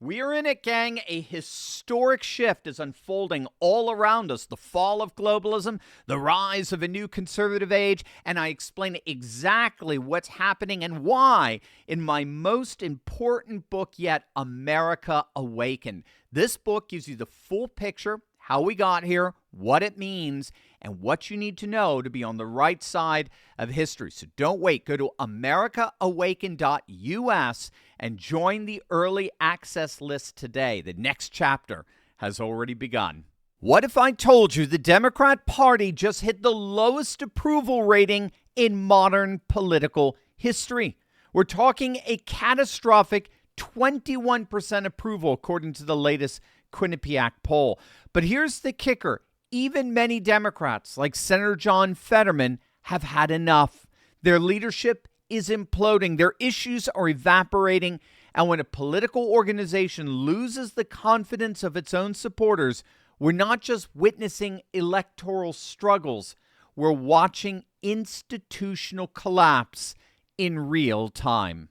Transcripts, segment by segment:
We're in it, gang. A historic shift is unfolding all around us. The fall of globalism, the rise of a new conservative age, and I explain exactly what's happening and why in my most important book yet, America Awakened. This book gives you the full picture, how we got here, what it means, and what you need to know to be on the right side of history. So don't wait. Go to americaawaken.us and join the early access list today. The next chapter has already begun. What if I told you the Democrat Party just hit the lowest approval rating in modern political history? We're talking a catastrophic 21% approval, according to the latest Quinnipiac poll. But here's the kicker. Even many Democrats, like Senator John Fetterman, have had enough. Their leadership is imploding. Their issues are evaporating. And when a political organization loses the confidence of its own supporters, we're not just witnessing electoral struggles. We're watching institutional collapse in real time.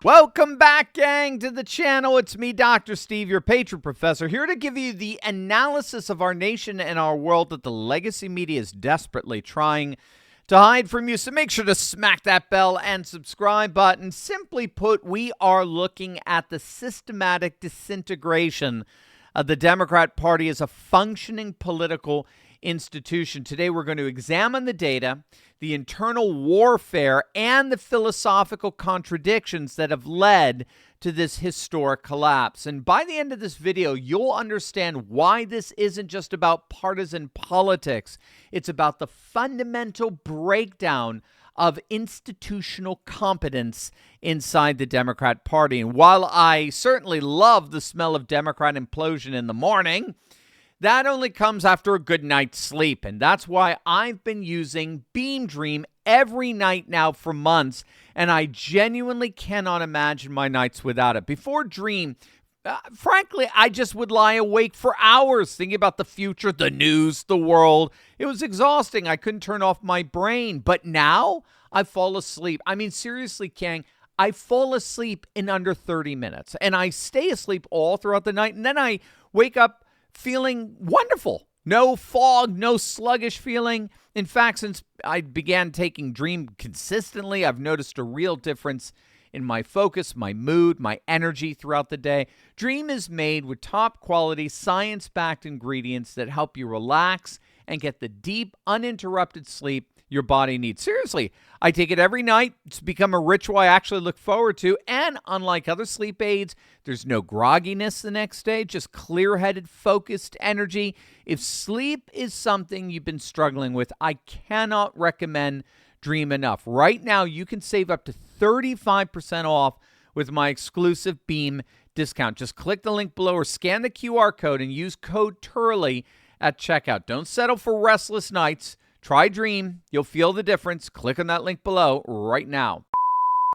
Welcome back, gang, to the channel. It's me, Dr. Steve, your patron professor, here to give you the analysis of our nation and our world that the legacy media is desperately trying to hide from you. So make sure to smack that bell and subscribe button. Simply put, we are looking at the systematic disintegration of the Democrat Party as a functioning political institution. Today, we're going to examine the data, the internal warfare, and the philosophical contradictions that have led to this historic collapse. And by the end of this video, you'll understand why this isn't just about partisan politics. It's about the fundamental breakdown of institutional competence inside the Democrat Party. And while I certainly love the smell of Democrat implosion in the morning, that only comes after a good night's sleep, and that's why I've been using Beam Dream every night now for months, and I genuinely cannot imagine my nights without it. Before Dream, frankly, I just would lie awake for hours thinking about the future, the news, the world. It was exhausting. I couldn't turn off my brain, but now I fall asleep. I mean, seriously, Kang, I fall asleep in under 30 minutes, and I stay asleep all throughout the night, and then I wake up feeling wonderful. No fog, no sluggish feeling. In fact, since I began taking Dream consistently, I've noticed a real difference in my focus, my mood, my energy throughout the day. Dream is made with top quality, science-backed ingredients that help you relax and get the deep, uninterrupted sleep your body needs. Seriously, I take it every night. It's become a ritual I actually look forward to. And unlike other sleep aids, there's no grogginess the next day, just clear-headed, focused energy. If sleep is something you've been struggling with, I cannot recommend Dream enough. Right now, you can save up to 35% off with my exclusive Beam discount. Just click the link below or scan the QR code and use code Turley at checkout. Don't settle for restless nights. Try Dream. You'll feel the difference. Click on that link below right now.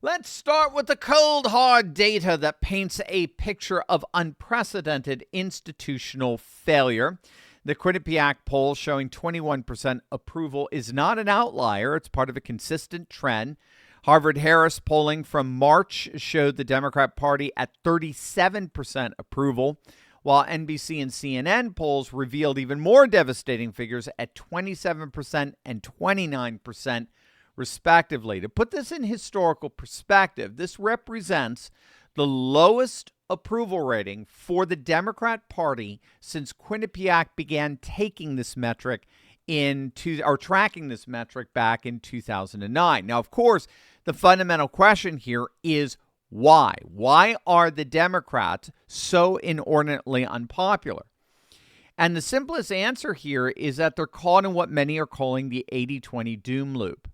Let's start with the cold, hard data that paints a picture of unprecedented institutional failure. The Quinnipiac poll showing 21% approval is not an outlier. It's part of a consistent trend. Harvard-Harris polling from March showed the Democrat Party at 37% approval, while NBC and CNN polls revealed even more devastating figures at 27% and 29%, respectively. To put this in historical perspective, this represents the lowest approval rating for the Democrat Party since Quinnipiac began taking this metric tracking this metric back in 2009. Now, of course, the fundamental question here is why? Why are the Democrats so inordinately unpopular? And the simplest answer here is that they're caught in what many are calling the 80-20 doom loop.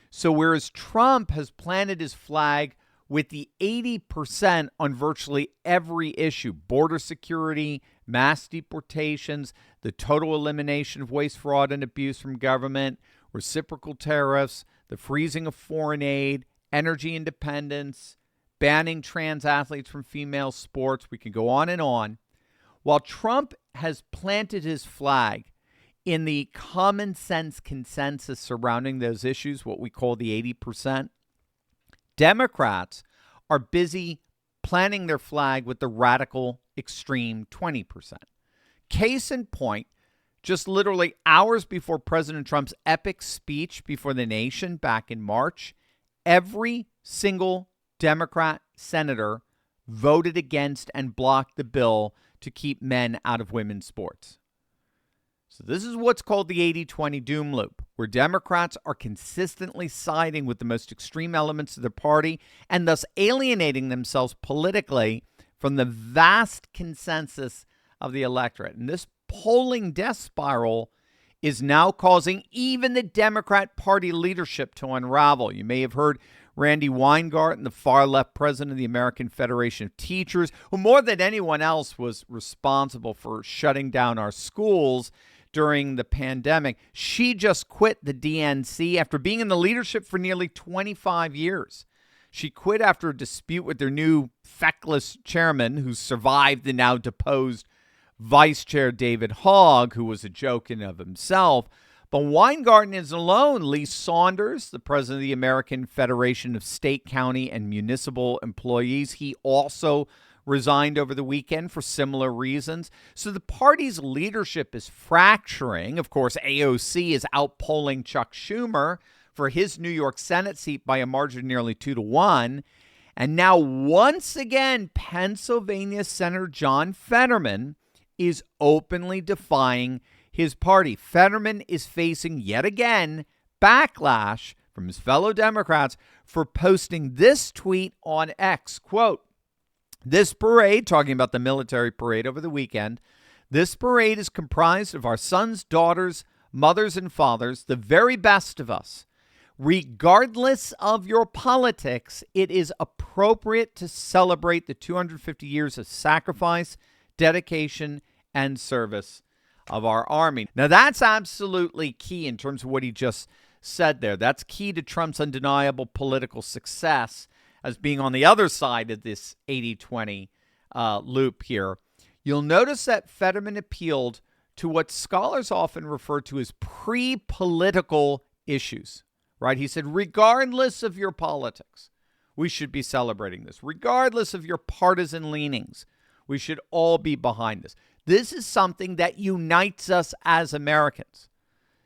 So whereas Trump has planted his flag with the 80% on virtually every issue, border security, mass deportations, the total elimination of waste, fraud, and abuse from government, reciprocal tariffs, the freezing of foreign aid, energy independence, banning trans athletes from female sports. We can go on and on. While Trump has planted his flag in the common sense consensus surrounding those issues, what we call the 80%, Democrats are busy planting their flag with the radical extreme 20%. Case in point, just literally hours before President Trump's epic speech before the nation back in March, every single Democrat senator voted against and blocked the bill to keep men out of women's sports. So this is what's called the 80-20 doom loop, where Democrats are consistently siding with the most extreme elements of their party and thus alienating themselves politically from the vast consensus of the electorate. And this polling death spiral is now causing even the Democrat Party leadership to unravel. You may have heard Randy Weingarten, the far-left president of the American Federation of Teachers, who more than anyone else was responsible for shutting down our schools during the pandemic. She just quit the DNC after being in the leadership for nearly 25 years. She quit after a dispute with their new feckless chairman, who survived the now deposed Vice Chair David Hogg, who was a joke in of himself. But Weingarten is alone. Lee Saunders, the president of the American Federation of State, County, and Municipal Employees, he also resigned over the weekend for similar reasons. So the party's leadership is fracturing. Of course, AOC is outpolling Chuck Schumer for his New York Senate seat by a margin of nearly 2-1. And now, once again, Pennsylvania Senator John Fetterman is openly defying his party. Fetterman is facing, yet again, backlash from his fellow Democrats for posting this tweet on X. Quote, "This parade," talking about the military parade over the weekend, "this parade is comprised of our sons, daughters, mothers, and fathers, the very best of us. Regardless of your politics, it is appropriate to celebrate the 250 years of sacrifice, dedication, and service of our army." Now, that's absolutely key in terms of what he just said there. That's key to Trump's undeniable political success as being on the other side of this 80-20 loop here. You'll notice that Fetterman appealed to what scholars often refer to as pre-political issues, right? He said, regardless of your politics, we should be celebrating this. Regardless of your partisan leanings, we should all be behind this. This is something that unites us as Americans.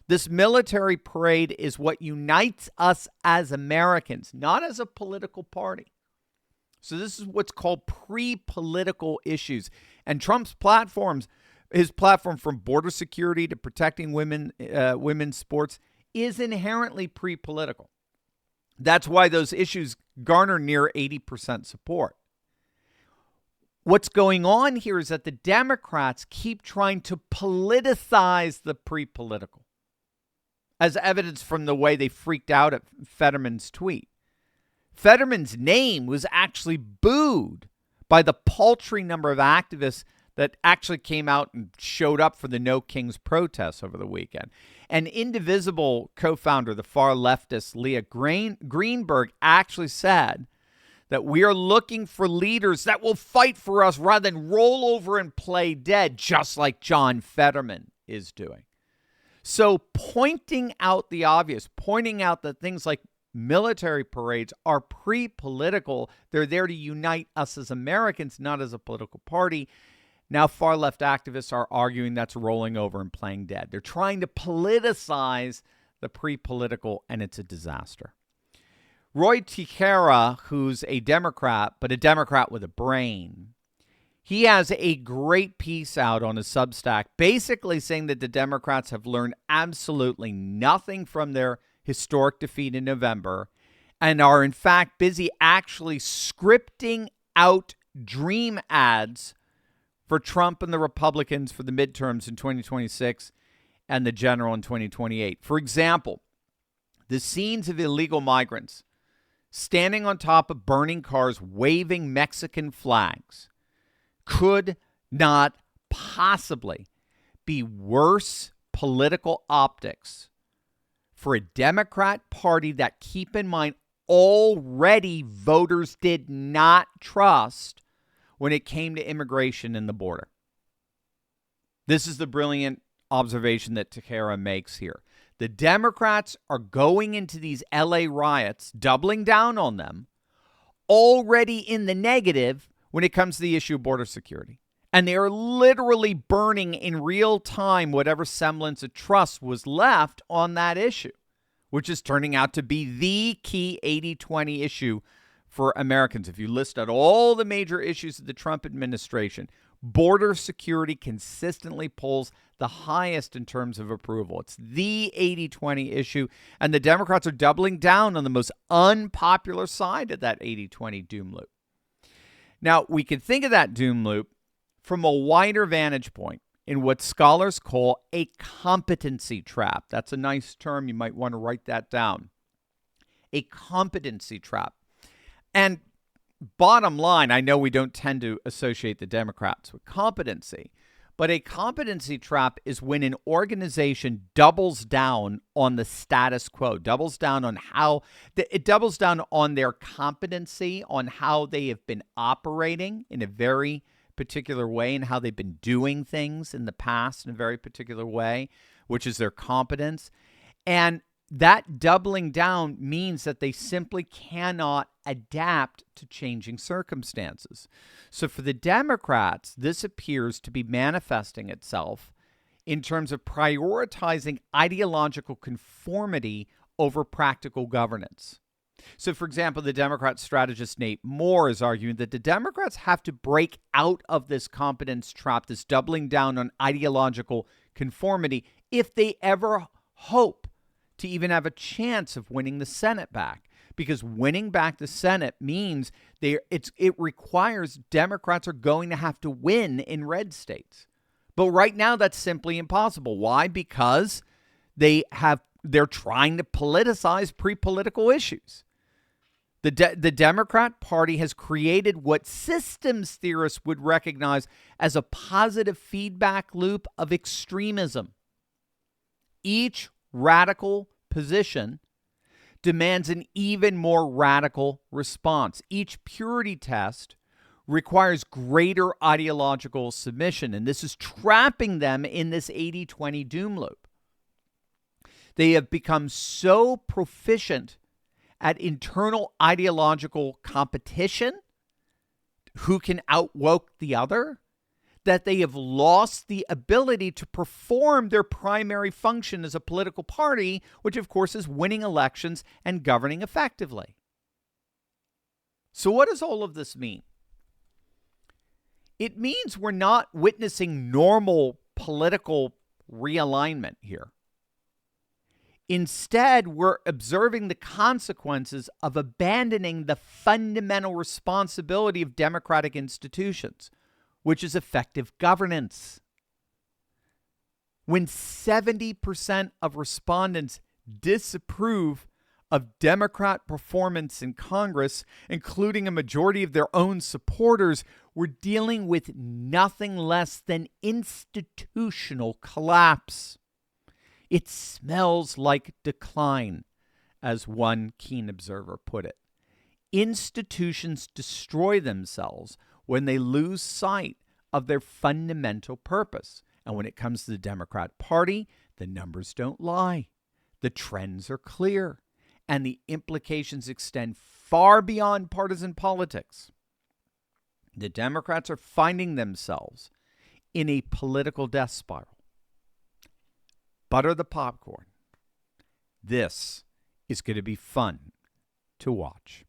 This military parade is what unites us as Americans, not as a political party. So this is what's called pre-political issues. And Trump's platforms, his platform from border security to protecting women's sports, is inherently pre-political. That's why those issues garner near 80% support. What's going on here is that the Democrats keep trying to politicize the pre-political, as evidenced from the way they freaked out at Fetterman's tweet. Fetterman's name was actually booed by the paltry number of activists that actually came out and showed up for the No Kings protests over the weekend. An Indivisible co-founder, the far leftist Leah Greenberg, actually said that we are looking for leaders that will fight for us rather than roll over and play dead, just like John Fetterman is doing. So pointing out the obvious, pointing out that things like military parades are pre-political, they're there to unite us as Americans, not as a political party. Now far-left activists are arguing that's rolling over and playing dead. They're trying to politicize the pre-political, and it's a disaster. Roy Teixeira, who's a Democrat, but a Democrat with a brain, he has a great piece out on his Substack basically saying that the Democrats have learned absolutely nothing from their historic defeat in November and are, in fact, busy actually scripting out dream ads for Trump and the Republicans for the midterms in 2026 and the general in 2028. For example, the scenes of illegal migrants standing on top of burning cars, waving Mexican flags, could not possibly be worse political optics for a Democrat Party that, keep in mind, already voters did not trust when it came to immigration and the border. This is the brilliant observation that Teixeira makes here. The Democrats are going into these LA riots, doubling down on them, already in the negative when it comes to the issue of border security. And they are literally burning in real time whatever semblance of trust was left on that issue, which is turning out to be the key 80-20 issue for Americans. If you list out all the major issues of the Trump administration, border security consistently pulls the highest in terms of approval. It's the 80-20 issue, and the Democrats are doubling down on the most unpopular side of that 80-20 doom loop. Now, we can think of that doom loop from a wider vantage point in what scholars call a competency trap. That's a nice term. You might want to write that down. A competency trap. And bottom line, I know we don't tend to associate the Democrats with competency, but a competency trap is when an organization doubles down on the status quo, doubles down on how it doubles down on their competency, on how they have been operating in a very particular way and how they've been doing things in the past in a very particular way, which is their competence. And that doubling down means that they simply cannot adapt to changing circumstances. So for the Democrats, this appears to be manifesting itself in terms of prioritizing ideological conformity over practical governance. So, for example, the Democrat strategist Nate Moore is arguing that the Democrats have to break out of this competence trap, this doubling down on ideological conformity, if they ever hope to even have a chance of winning the Senate back. Because winning back the Senate means it requires Democrats are going to have to win in red states. But right now, that's simply impossible. Why? Because they're trying to politicize pre-political issues. The Democrat Party has created what systems theorists would recognize as a positive feedback loop of extremism. Each radical position demands an even more radical response. Each purity test requires greater ideological submission, and this is trapping them in this 80-20 doom loop. They have become so proficient at internal ideological competition, who can outwoke the other, that they have lost the ability to perform their primary function as a political party, which of course is winning elections and governing effectively. So what does all of this mean? It means we're not witnessing normal political realignment here. Instead, we're observing the consequences of abandoning the fundamental responsibility of democratic institutions, which is effective governance. When 70% of respondents disapprove of Democrat performance in Congress, including a majority of their own supporters, we're dealing with nothing less than institutional collapse. It smells like decline, as one keen observer put it. Institutions destroy themselves when they lose sight of their fundamental purpose. And when it comes to the Democrat Party, the numbers don't lie. The trends are clear, and the implications extend far beyond partisan politics. The Democrats are finding themselves in a political death spiral. Butter the popcorn. This is going to be fun to watch.